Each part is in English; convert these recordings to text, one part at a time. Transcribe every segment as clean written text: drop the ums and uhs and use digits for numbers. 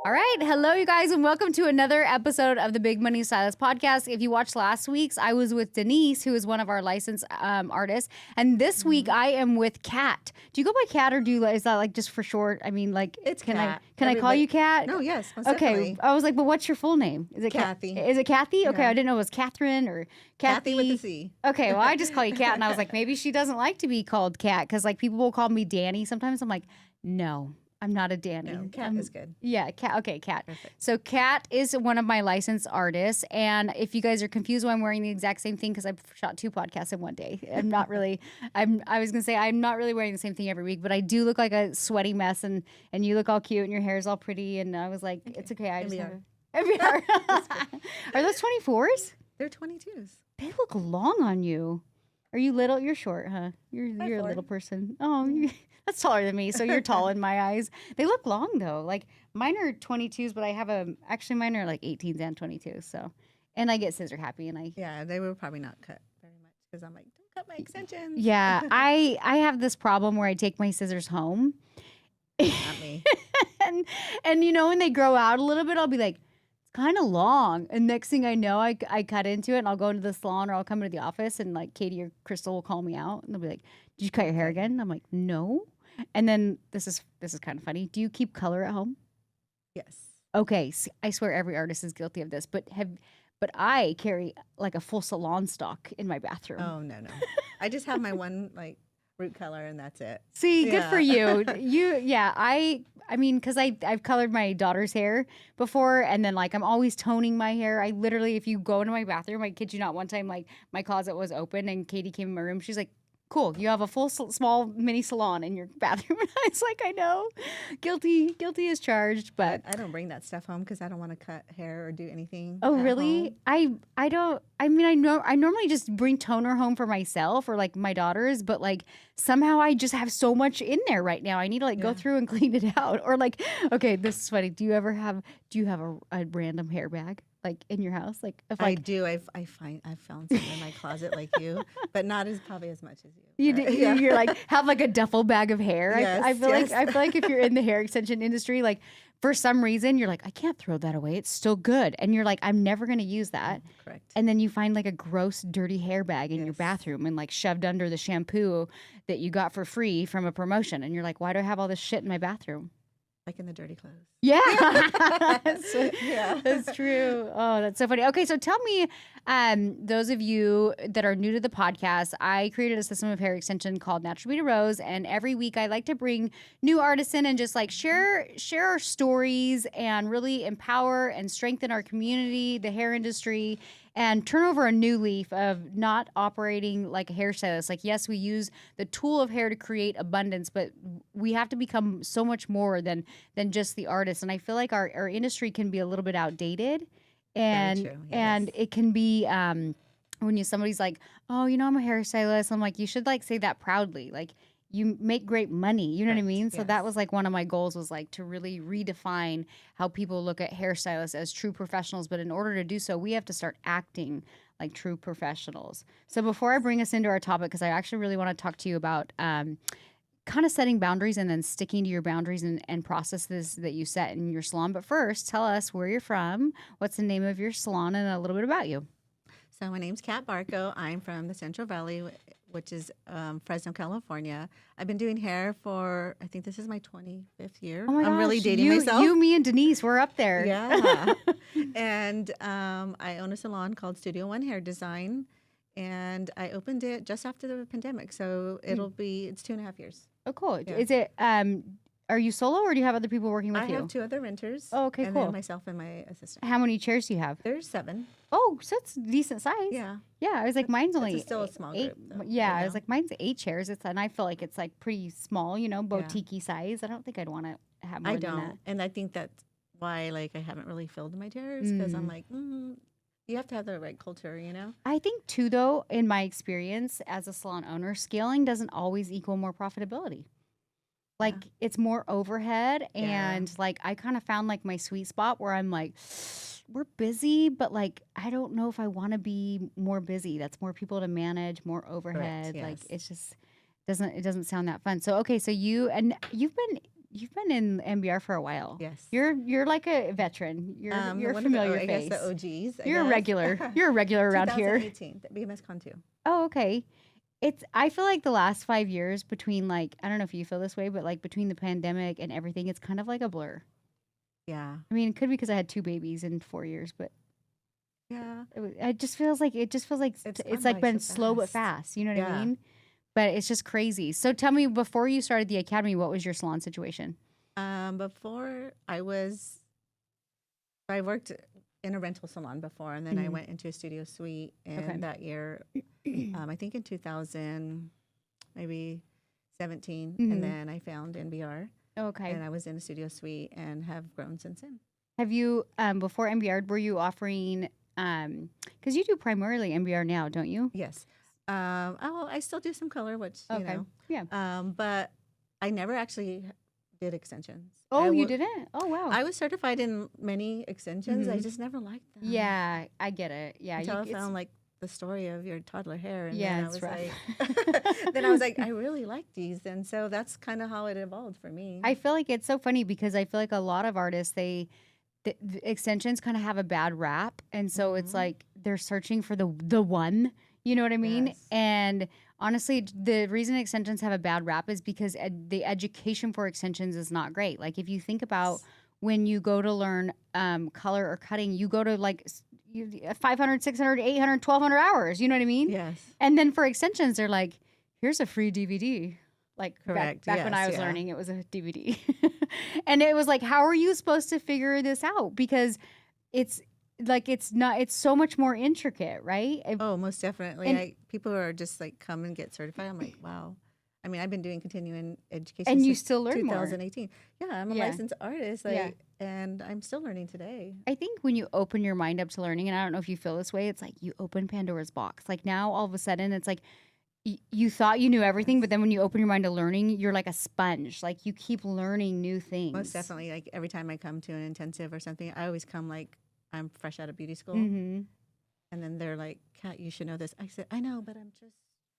All right. Hello, you guys, and welcome to another episode of the Big Money Stylist podcast. If you watched last week's, I was with Denise, who is one of our licensed artists. And this week, I am with Kat. Do you go by Kat or is that like just for short? I mean, like, it's can Kat. I call you Kat? No, yes. Most okay. Definitely. I was like, but what's your full name? Is it Kathy? Is it Kathy? Okay. Yeah. I didn't know it was Catherine or Kathy. Kathy with a C. Okay. Well, I just call you Kat. And I was like, maybe she doesn't like to be called Kat because like people will call me Danny sometimes. I'm like, no. I'm not a Danny. No, Kat is good. Yeah, Kat. Okay, Kat. Perfect. So Kat is one of my licensed artists, and if you guys are confused why I'm wearing the exact same thing, because I've shot 2 podcasts in one day, I'm not really. I was gonna say I'm not really wearing the same thing every week, but I do look like a sweaty mess, and you look all cute, and your hair is all pretty, and I was like, it's okay. I just have Are those 24s? They're 22s. They look long on you. Are you little? You're short, huh? You're a little person. Oh. That's taller than me, so you're tall in my eyes. They look long, though. Like, mine are 22s, but I have actually, mine are like 18s and 22s, so. And I get scissor happy, and Yeah, they will probably not cut very much, because I'm like, don't cut my extensions. Yeah, I have this problem where I take my scissors home. Not me. and you know, when they grow out a little bit, I'll be like, kind of long, and next thing I know, I cut into it, and I'll go into the salon, or I'll come into the office, and like Katie or Crystal will call me out, and they'll be like, did you cut your hair again? And I'm like, no. And then this is kind of funny. Do you keep color at home? Yes. Okay, I swear every artist is guilty of this, but I carry like a full salon stock in my bathroom. Oh no. I just have my one like root color, and that's it. See, good for you. I mean, because I've colored my daughter's hair before, and then like I'm always toning my hair. I literally, if you go into my bathroom, I kid you not, one time like my closet was open and Katie came in my room. She's like, cool, you have a full small mini salon in your bathroom. And I was like, I know, guilty as charged, but I don't bring that stuff home because I don't want to cut hair or do anything. oh really? Home. I don't. I mean, I normally just bring toner home for myself or like my daughters, but like somehow I just have so much in there right now. I need to like go through and clean it out. Or like, okay, this is funny. Do you have a random hair bag? Like in your house, like if I do, I've found some in my closet like you, but not probably as much as you. You're like have like a duffel bag of hair. Yes, I feel like if you're in the hair extension industry, like for some reason you're like I can't throw that away. It's still good, and you're like I'm never gonna use that. Correct. And then you find like a gross, dirty hair bag in your bathroom and like shoved under the shampoo that you got for free from a promotion, and you're like, why do I have all this shit in my bathroom? Like in the dirty clothes. Yeah. That's true. Oh, that's so funny. Okay, so tell me, those of you that are new to the podcast, I created a system of hair extension called Natural Beauty Rose, and every week I like to bring new artists in and just like share our stories and really empower and strengthen our community, the hair industry, and turn over a new leaf of not operating like a hairstylist. Like, yes, we use the tool of hair to create abundance, but we have to become so much more than just the artist. And I feel like our industry can be a little bit outdated. And Very true, yes. and it can be when somebody's like, oh, you know, I'm a hairstylist. I'm like, you should like say that proudly. Like, you make great money. You know what I mean? So that was like one of my goals was like to really redefine how people look at hairstylists as true professionals. But in order to do so, we have to start acting like true professionals. So before I bring us into our topic, because I actually really want to talk to you about kind of setting boundaries and then sticking to your boundaries and processes that you set in your salon. But first, tell us where you're from, what's the name of your salon, and a little bit about you. So my name's Kat Barco. I'm from the Central Valley, which is Fresno, California. I've been doing hair for, I think this is my 25th year. Oh my gosh, I'm really dating myself. You, me, and Denise, we're up there. Yeah. And I own a salon called Studio One Hair Design, and I opened it just after the pandemic. So it's 2.5 years. Oh, cool. Yeah. Is it, are you solo or do you have other people working with you? I have 2 other renters. Oh, okay, and cool. then myself and my assistant. How many chairs do you have? There's 7. Oh, so it's decent size. Yeah. Yeah, I was like, mine's only still a small 8. group, though, Yeah, right I was now. like, mine's 8 chairs. And I feel like it's like pretty small, you know, boutique-y size. I don't think I'd want to have more I than that. don't. And I think that's why like I haven't really filled my chairs because I'm like, you have to have the right culture, you know? I think too, though, in my experience as a salon owner, scaling doesn't always equal more profitability. Like it's more overhead and like I kind of found like my sweet spot where I'm like, we're busy, but like I don't know if I want to be more busy. That's more people to manage, more overhead. Correct, Like yes. it's just it doesn't sound that fun. So okay, so you've been you've been in MBR for a while. Yes. You're like a veteran. You're a one of familiar I face. guess the OGs. You're a regular. You're a regular around here. 2018, BMS Con 2. Oh, okay. I feel like the last 5 years between like, I don't know if you feel this way, but like between the pandemic and everything, it's kind of like a blur. Yeah. I mean, it could be because I had 2 babies in 4 years, but Yeah. it just feels like it's like been slow but fast. You know what I mean? But it's just crazy. So tell me, before you started the academy, what was your salon situation? Before I worked in a rental salon before, and then I went into a studio suite. And that year, I think in 2000, maybe 17, and then I found NBR. Okay. And I was in a studio suite and have grown since then. Have you, before MBR, were you offering, because you do primarily MBR now, don't you? Yes. I still do some color, which, you know. Yeah. But I never actually did extensions. Oh, you didn't? Oh, wow. I was certified in many extensions. I just never liked them. Yeah, I get it. Yeah. Until I found like the story of your toddler hair. And yeah, then it's I was rough. like, then I was like, I really like these. And so that's kind of how it evolved for me. I feel like it's so funny because I feel like a lot of artists, the extensions kind of have a bad rap. And so it's like they're searching for the one, you know what I mean? Yes. And honestly, the reason extensions have a bad rap is because the education for extensions is not great. Like if you think about when you go to learn color or cutting, you go to like 500, 600, 800, 1,200 hours. You know what I mean? Yes. And then for extensions, they're like, here's a free DVD. Like correct. back when I was learning, it was a DVD. And it was like, how are you supposed to figure this out? Because it's like, it's so much more intricate, right? Oh, most definitely. And people are just like, come and get certified. I'm like, wow. I mean, I've been doing continuing education and you since still learn 2018. More. Yeah, I'm a licensed artist, and I'm still learning today. I think when you open your mind up to learning, and I don't know if you feel this way, it's like you open Pandora's box. Like now, all of a sudden, it's like you thought you knew everything, but then when you open your mind to learning, you're like a sponge. Like you keep learning new things. Most definitely. Like every time I come to an intensive or something, I always come like I'm fresh out of beauty school. Mm-hmm. And then they're like, Kat, you should know this. I said, I know, but I'm just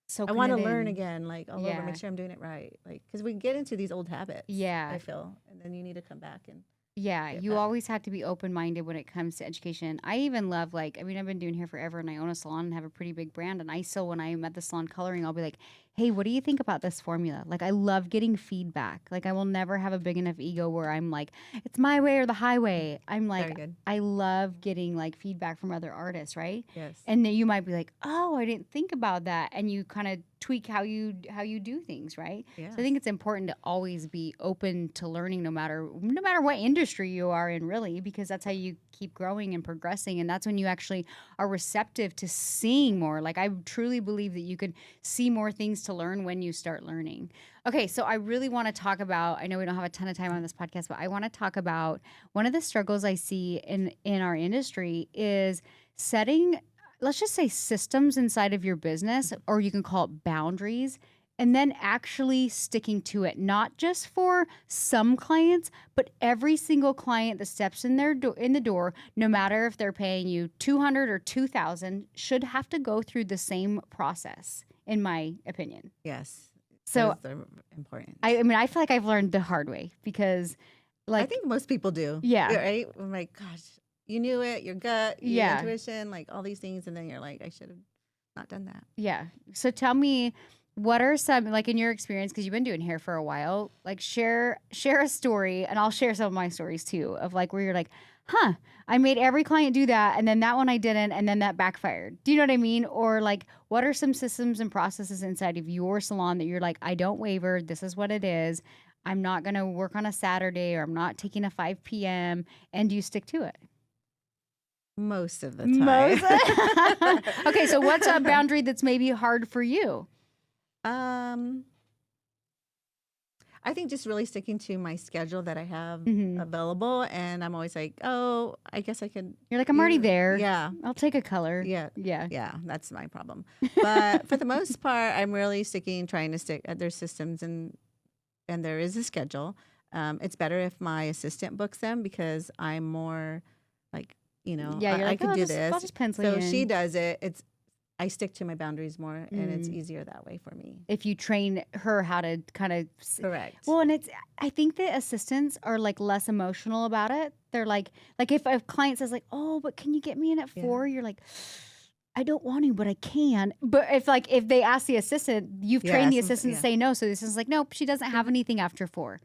so I want to learn again, like all over, make sure I'm doing it right. Like, because we get into these old habits. Yeah. I feel. And then you need to come back and. Yeah, you always have to be open-minded when it comes to education. I even love, like, I mean, I've been doing hair forever, and I own a salon and have a pretty big brand. And I still, when I'm at the salon coloring, I'll be like, hey, what do you think about this formula? Like, I love getting feedback. Like, I will never have a big enough ego where I'm like, it's my way or the highway. I'm like, I love getting, like, feedback from other artists, right? Yes. And then you might be like, oh, I didn't think about that. And you kind of tweak how you do things, right? Yes. So I think it's important to always be open to learning no matter what industry you are in, really, because that's how you keep growing and progressing, and that's when you actually are receptive to seeing more. Like I truly believe that you could see more things to learn when you start learning. Okay, so I really want to talk about, I know we don't have a ton of time on this podcast, but I want to talk about one of the struggles I see in our industry is setting, let's just say, systems inside of your business, or you can call it boundaries, and then actually sticking to it, not just for some clients, but every single client that steps in the door, no matter if they're paying you $200 or $2,000, should have to go through the same process, in my opinion. Yes. So those are important. I mean, I feel like I've learned the hard way because, like, I think most people do. Yeah. Right? I'm like, gosh, you knew it, your gut, your intuition, like all these things, and then you're like, I should have not done that. Yeah. So tell me, what are some, like, in your experience, because you've been doing hair for a while, like share a story, and I'll share some of my stories too, of like where you're like, huh, I made every client do that, and then that one I didn't, and then that backfired. Do you know what I mean? Or like, what are some systems and processes inside of your salon that you're like, I don't waver, this is what it is, I'm not going to work on a Saturday, or I'm not taking a 5 p.m., and do you stick to it? Most of the time. Okay, so what's a boundary that's maybe hard for you? I think just really sticking to my schedule that I have available, and I'm always like, oh, I guess I could. You're like, I'm already there. Yeah, I'll take a color. Yeah. That's my problem. But for the most part, I'm really trying to stick at their systems, and there is a schedule. It's better if my assistant books them because I'm more like, I can do this. I'll just pencil so in. she does it. I stick to my boundaries more, and it's easier that way for me. If you train her how to kind of Correct. well, and I think the assistants are like less emotional about it. They're like if a client says like, oh, but can you get me in at 4? You're like, I don't want to, but I can. But if they ask the assistant, you've trained the assistant to say no. So the assistant's like, nope, she doesn't have anything after 4.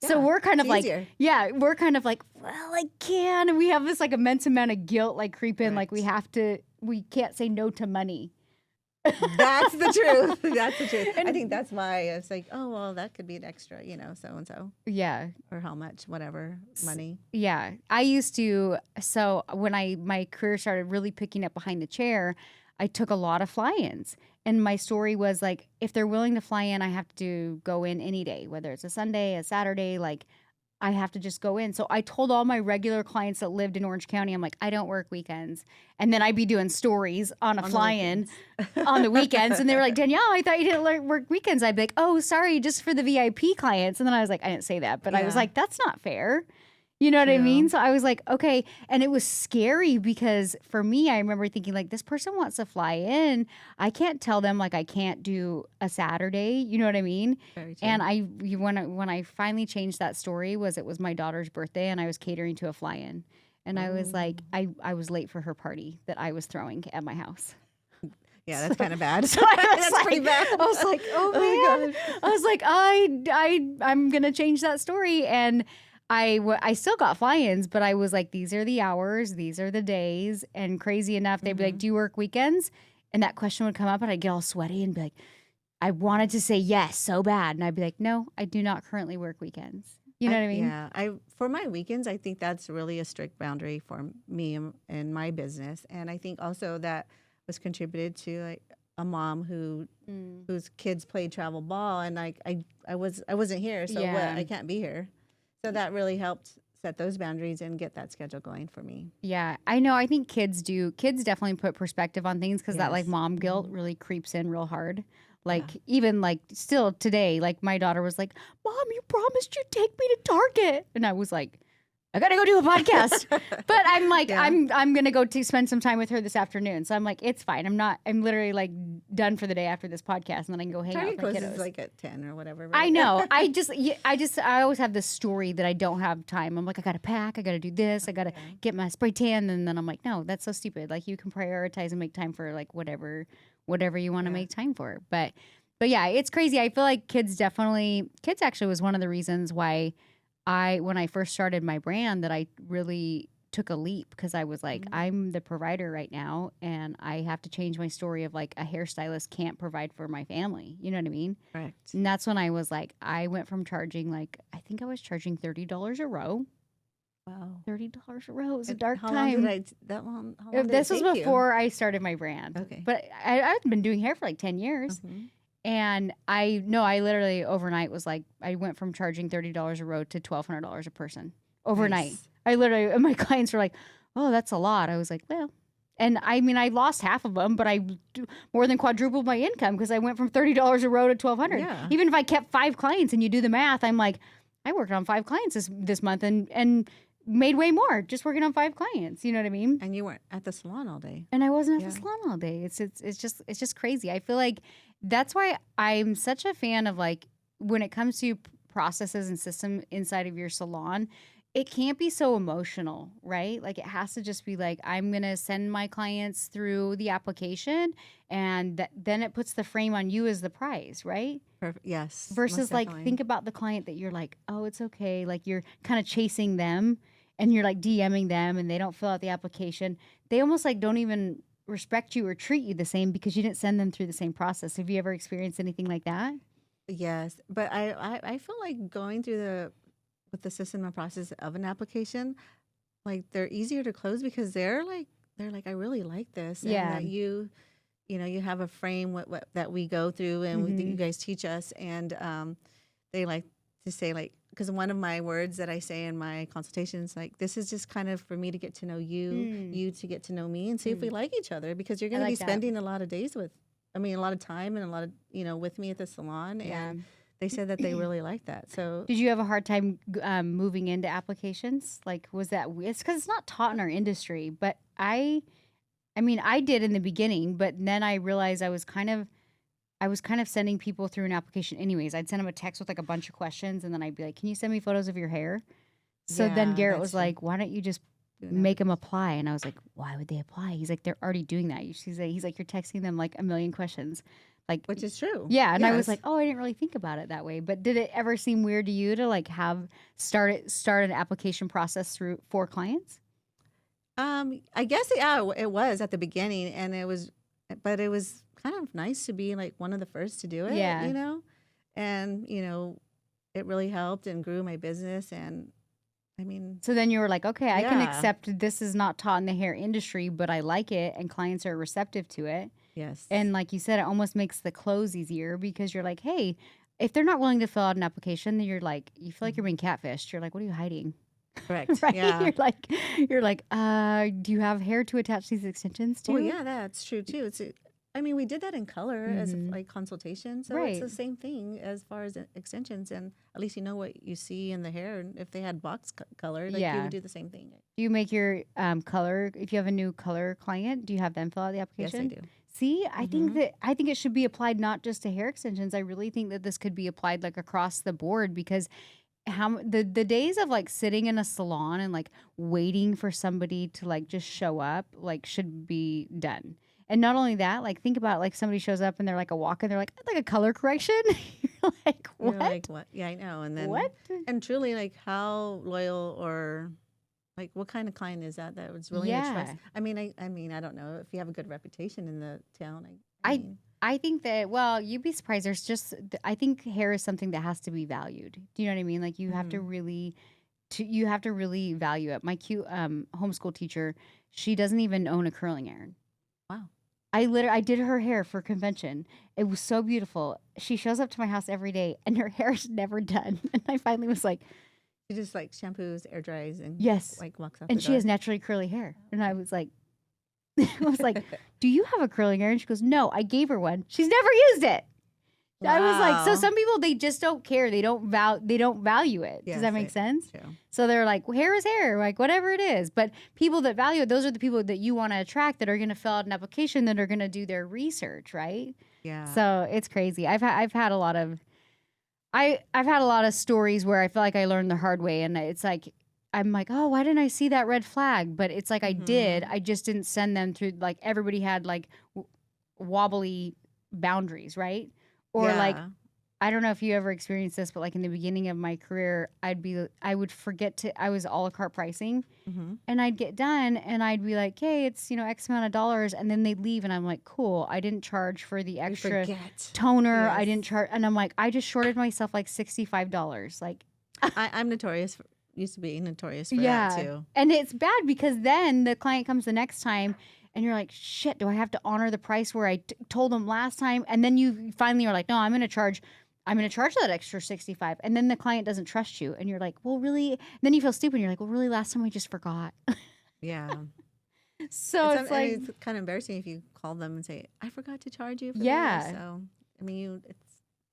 So we're kind of like, easier. we're kind of like, well, I can. And we have this like immense amount of guilt like creep in. Like we can't say no to money. That's the truth. That's the truth. And I think that's why it's like, oh, well, that could be an extra, so-and-so. Yeah. Or how much, whatever, money. Yeah. I used to, so when my career started really picking up behind the chair, I took a lot of fly-ins. And my story was like, if they're willing to fly in, I have to go in any day, whether it's a Sunday, a Saturday, like I have to just go in. So I told all my regular clients that lived in Orange County, I'm like, I don't work weekends. And then I'd be doing stories on a fly-in on the weekends. And they were like, Danielle, I thought you didn't work weekends. I'd be like, oh, sorry, just for the VIP clients. And then I was like, I didn't say that, but I was like, that's not fair. You know what I mean? So I was like, okay. And it was scary because for me, I remember thinking like, this person wants to fly in. I can't tell them like I can't do a Saturday. You know what I mean? Very true. And when I finally changed that story it was my daughter's birthday and I was catering to a fly-in. And I was like, I was late for her party that I was throwing at my house. Yeah, that's kind of bad. So I was That's like, pretty bad. I was like, oh man. I was like, I'm going to change that story. And I still got fly-ins, but I was like, these are the hours, these are the days. And crazy enough, they'd be like, do you work weekends? And that question would come up and I'd get all sweaty and be like, I wanted to say yes so bad. And I'd be like, no, I do not currently work weekends. You know what I mean? Yeah. For my weekends, I think that's really a strict boundary for me and my business. And I think also that was contributed to like a mom whose kids played travel ball and like I wasn't here, so I can't be here. So that really helped set those boundaries and get that schedule going for me. Yeah, I know. I think kids definitely put perspective on things because that like mom guilt really creeps in real hard. Like even like still today, like my daughter was like, Mom, you promised you'd take me to Target. And I was like, I gotta go do a podcast. But I'm like, I'm gonna go to spend some time with her this afternoon. So I'm like, it's fine. I'm literally like done for the day after this podcast, and then I can go hang out with my kiddos. Closes like at 10 or whatever. Right? I know. I always have this story that I don't have time. I'm like, I gotta pack. I gotta do this. I gotta get my spray tan. And then I'm like, no, that's so stupid. Like you can prioritize and make time for like whatever you want to make time for. But yeah, it's crazy. I feel like kids actually was one of the reasons why when I first started my brand that I really took a leap because I was like, I'm the provider right now and I have to change my story of like a hairstylist can't provide for my family. You know what I mean? Correct. And that's when I was like, I went from charging I think I was charging $30 a row. Wow. $30 a row. It was a dark how time. Long did This it was take before I started my brand. Okay. But I've been doing hair for like 10 years. And I literally overnight was like, I went from charging $30 a row to $1,200 a person overnight. Nice. And my clients were like, oh, that's a lot. I was like, well, and I mean, I lost half of them, but I more than quadrupled my income because I went from $30 a row to $1,200. Yeah. Even if I kept 5 clients and you do the math, I'm like, I worked on 5 clients this month and made way more just working on 5 clients. You know what I mean? And you weren't at the salon all day. And I wasn't at the salon all day. It's just crazy. I feel like that's why I'm such a fan of like when it comes to processes and system inside of your salon, it can't be so emotional, right? Like it has to just be like, I'm going to send my clients through the application and then it puts the frame on you as the prize, right? Perfect. Yes. Versus like, think about the client that you're like, oh, it's okay. Like you're kind of chasing them and you're like DMing them and they don't fill out the application. They almost like don't even respect you or treat you the same because you didn't send them through the same process. Have you ever experienced anything like that? Yes. But I feel like going through with the system and process of an application, like they're easier to close because they're like, I really like this. And that you have a frame what that we go through and that you guys teach us. And they like to say like, because one of my words that I say in my consultations, like, this is just kind of for me to get to know you, you to get to know me and see if we like each other because you're going to be spending a lot of days a lot of time and a lot of, with me at the salon. Yeah. And they said that they really like that. So, did you have a hard time moving into applications? Like, was that weird? It's because it's not taught in our industry, but I I mean, I did in the beginning, but then I realized I was kind of sending people through an application anyways. I'd send them a text with like a bunch of questions, and then I'd be like, "Can you send me photos of your hair?" So then Yeah, Garrett that's was true. like, "Why don't you just Do an make them application. apply?" And I was like, "Why would they apply?" He's like, "They're already doing that." He's like, "You're texting them like a million questions." Like, Which is true. yeah. And I was Yes. like, "Oh, I didn't really think about it that way." But did it ever seem weird to you to like have start an application process through for clients? I guess yeah, it was at the beginning, and but it was kind of nice to be like one of the first to do it, Yeah. and it really helped and grew my business, and I mean, So then you were like, "Okay, I can yeah, accept this is not taught in the hair industry, but I like it, and clients are receptive to it." yes, And like you said, it almost makes the close easier because you're like, hey, if they're not willing to fill out an application, then you're like, you feel like you're mhm, being catfished. You're like, what are you hiding? correct, Right? yeah. You're like, do you have hair to attach these extensions Well, to? yeah, that's true too. I mean, we did that in color as Mm-hmm. like consultation, so it's Right. the same thing as far as extensions, and at least you know what you see in the hair. And if they had box color, like you Yeah. would do the same thing. Do you make your color, if you have a new color client, do you have them fill out the Yes, I application? do. See, Mm-hmm. I think it should be applied not just to hair extensions. I really think that this could be applied like across the board because the days of like sitting in a salon and like waiting for somebody to like just show up like should be done. And not only that, like think about like somebody shows up and they're like a walk and they're like, "I'd like a color correction." You're like, You're like, what? what? Yeah, I know. What? And truly, like, how loyal or like what kind of client is that was willing to trust? Yeah. I mean, I don't know if you have a good reputation in the town. I I mean, I think that well, you'd be surprised. There's just I think hair is something that has to be valued. Do you know what I mean? Like hmm you have to really value it. My cute homeschool teacher, she doesn't even own a curling iron. wow. I did her hair for convention. It was so beautiful. She shows up to my house every day and her hair is never done. And I finally was like, She just like shampoos, air dries, and "Yes." like walks out the And she has door. naturally curly hair. And I was like I was like, "Do you have a curling iron?" She goes, "No, I gave her one. She's never used it." I was like, so Wow. some people they just don't care. They don't value it. Does Yes, that make sense? true. So they're like, well, hair is hair, like whatever it is. But people that value it, those are the people that you want to attract that are going to fill out an application that are going to do their research, right? Yeah. So it's crazy. I've had a lot of I've had a lot of stories where I feel like I learned the hard way, and it's like I'm like, oh, why didn't I see that red flag? But it's like I did. hmm I just didn't send them through. Like everybody had like wobbly boundaries, right? Or like Yeah. I don't know if you ever experienced this, but like in the beginning of my career, I would forget I was a la carte pricing hmm and I'd get done and I'd be like, hey, it's, X amount of dollars. And then they'd leave and I'm like, cool. I didn't charge for the We extra forget. toner. I Yes. didn't charge. And I'm like, I just shorted myself like $65. Like, I'm notorious. Used to be notorious for that yeah. too. And it's bad because then the client comes the next time and you're like, shit, do I have to honor the price where I told them last time? And then you finally are like, no, I'm going to charge that extra 65. And then the client doesn't trust you. And you're like, well, really? And then you feel stupid. And you're like, well, really, last time I just forgot. Yeah. So it's I like, mean, it's kind of embarrassing if you call them and say, "I forgot to charge you for this." yeah. So, I mean,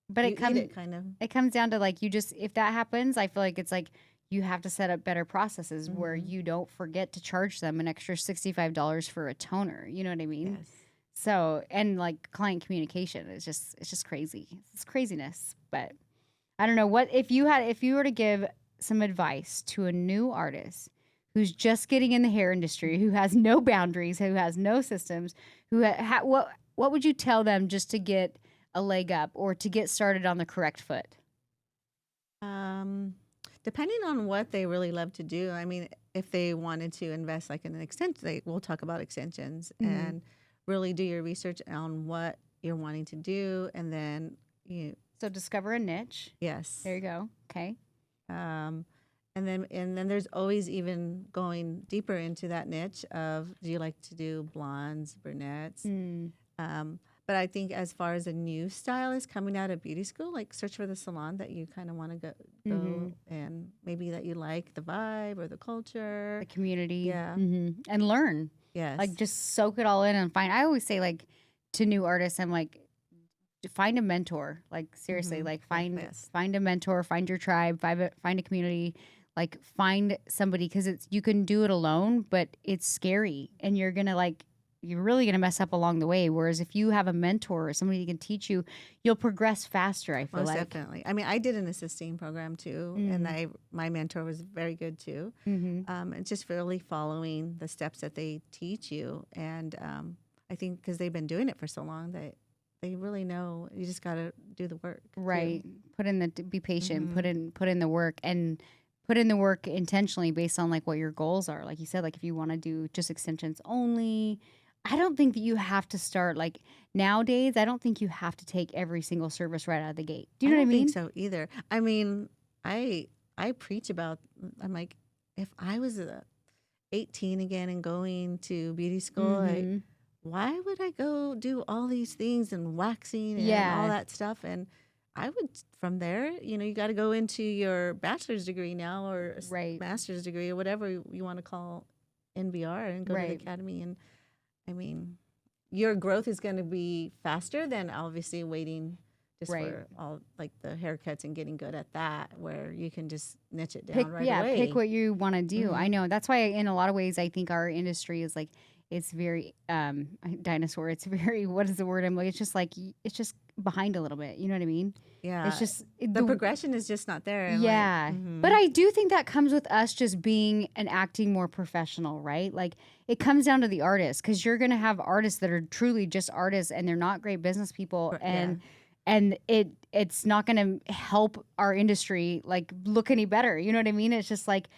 But you eat it kind of. it comes down to like, if that happens, I feel like it's like, you have to set up better processes where hmm you don't forget to charge them an extra $65 for a toner. You know what I mean? Yes. So, and like client communication is it's just crazy. It's craziness. But I don't know if you were to give some advice to a new artist who's just getting in the hair industry, who has no boundaries, who has no systems, what would you tell them just to get a leg up or to get started on the correct foot? Um, Depending on what they really love to do, I mean, if they wanted to invest like in an extension, we'll talk about extensions Mhm. and really do your research on what you're wanting to do, and then So discover a niche. yes. There you go. Okay. Um, and then there's always even going deeper into that niche of, do you like to do blondes, brunettes? Mm. But I think as far as a new stylist coming out of beauty school, like search for the salon that you kind of want to go Hmm. and maybe that you like the vibe or the culture. The community. Yeah. And learn. Like Yes. just soak it all in and find. I always say like to new artists, I'm like, find a mentor. Like seriously, like Yes. find a mentor, find your tribe, find a community. Like find somebody because you can do it alone, but it's scary and you're gonna like you're really going to mess up along the way. Whereas if you have a mentor or somebody who can teach you, you'll progress faster, I feel Most like. definitely. I mean, I did an assisting program too, and my mentor was very good too. And just really following the steps that they teach you. And I think because they've been doing it for so long that they really know you just got to do the work. Right. Too. Be patient, put in the work, and put in the work intentionally based on like what your goals are. Like you said, like if you want to do just extensions only, I don't think that you have to start like nowadays. I don't think you have to take every single service right out of the gate. Do you know what I don't mean? think so either. I mean, I preach about. I'm like, if I was 18 again and going to beauty school, why would I go do all these things and waxing and all that stuff? And I would, from there, you got to go into your bachelor's degree now or master's degree or whatever you want to call NBR and go to the academy. And I mean, your growth is going to be faster than obviously waiting just for all like the haircuts and getting good at that, where you can just niche it down away. Pick what you want to do. I know that's why in a lot of ways I think our industry is like, it's very dinosaur. It's very, what is the word? I'm like, it's just behind a little bit. You know what I mean? Yeah. It's just the progression is just not there. Yeah. But I do think that comes with us just being and acting more professional, right? Like it comes down to the artist, because you're going to have artists that are truly just artists and they're not great business people. And it's not going to help our industry like look any better. You know what I mean? It's just like,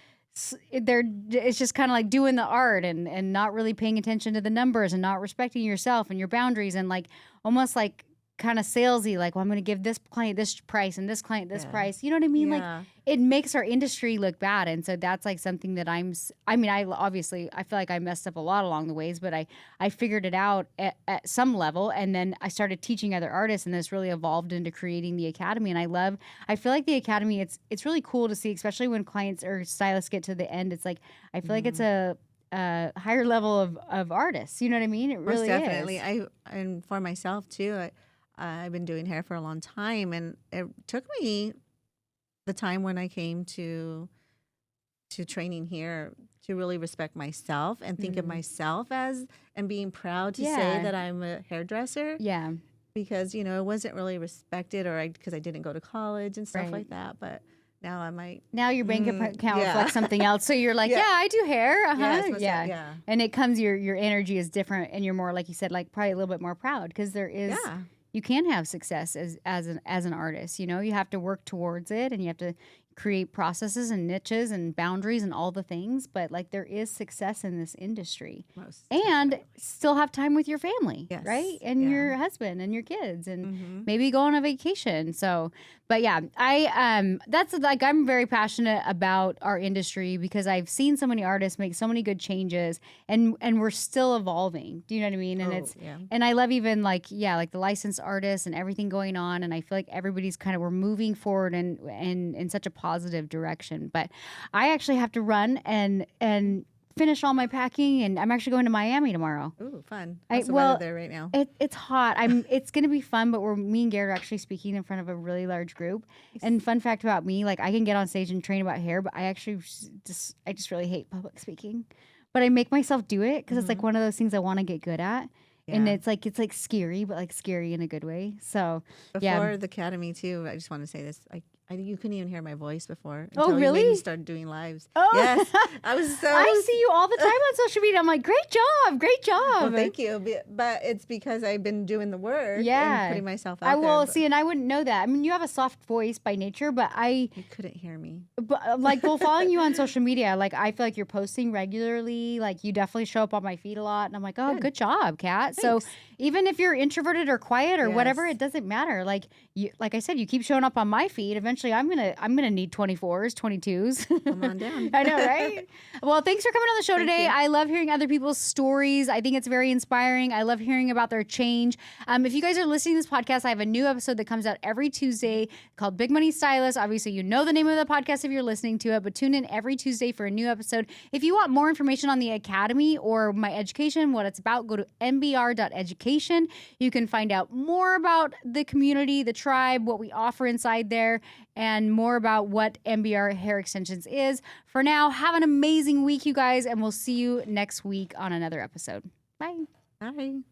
it's just kind of like doing the art and not really paying attention to the numbers and not respecting yourself and your boundaries, and like almost like kind of salesy, like, well, I'm going to give this client this price and this client this price. You know what I mean? Like it makes our industry look bad. And so that's like something that I obviously I feel like I messed up a lot along the ways, but I figured it out at some level. And then I started teaching other artists, and this really evolved into creating the academy. And I feel like the academy, it's really cool to see, especially when clients or stylists get to the end. It's like, I feel like it's a higher level of artists. You know what I mean? It really Most definitely. is. And for myself too, I've been doing hair for a long time, and it took me the time when I came to training here to really respect myself and think of myself as and being proud to say that I'm a hairdresser. Yeah. Because, it wasn't really respected because I didn't go to college and stuff like that. But now I might. Now your bank account reflects something else. So you're like, I do hair. Yeah. And it comes, your energy is different, and you're more, like you said, like probably a little bit more proud, because there is. Yeah. You can have success as an artist. You have to work towards it, and you have to create processes and niches and boundaries and all the things. But like there is success in this industry, and still have time with your family, right? And your husband and your kids, and maybe go on a vacation. So, but yeah, that's like, I'm very passionate about our industry because I've seen so many artists make so many good changes, and we're still evolving. Do you know what I mean? And and I love even like the licensed artists and everything going on. And I feel like everybody's we're moving forward and in such a positive direction. But I actually have to run and finish all my packing, and I'm actually going to Miami tomorrow. Ooh, fun. How's the weather there right now? It's hot. It's going to be fun, but me and Garrett are actually speaking in front of a really large group. And fun fact about me, like I can get on stage and train about hair, but I actually just really hate public speaking. But I make myself do it because it's like one of those things I want to get good at. Yeah. And it's like scary, but like scary in a good way. So before the academy too, I just want to say this. You couldn't even hear my voice before. Oh, really? You started doing lives. Oh, yes. I see you all the time on social media. I'm like, great job. Well, thank you. But it's because I've been doing the work and putting myself out there. See, and I wouldn't know that. I mean, you have a soft voice by nature, but you couldn't hear me. But like, following you on social media, like I feel like you're posting regularly. Like you definitely show up on my feed a lot, and I'm like, oh, good job, Kat. Thanks. So even if you're introverted or quiet or whatever, it doesn't matter. Like I said, you keep showing up on my feed. Eventually, I'm gonna need 24s, 22s. Come on down. I know, right? Well, thanks for coming on the show today. I love hearing other people's stories. I think it's very inspiring. I love hearing about their change. If you guys are listening to this podcast, I have a new episode that comes out every Tuesday called Big Money Stylist. Obviously, you know the name of the podcast if you're listening to it, but tune in every Tuesday for a new episode. If you want more information on the academy or my education, what it's about, go to mbr.education. You can find out more about the community, the tribe, what we offer inside there, and more about what MBR Hair Extensions is. For now, have an amazing week, you guys, and we'll see you next week on another episode. Bye. Bye.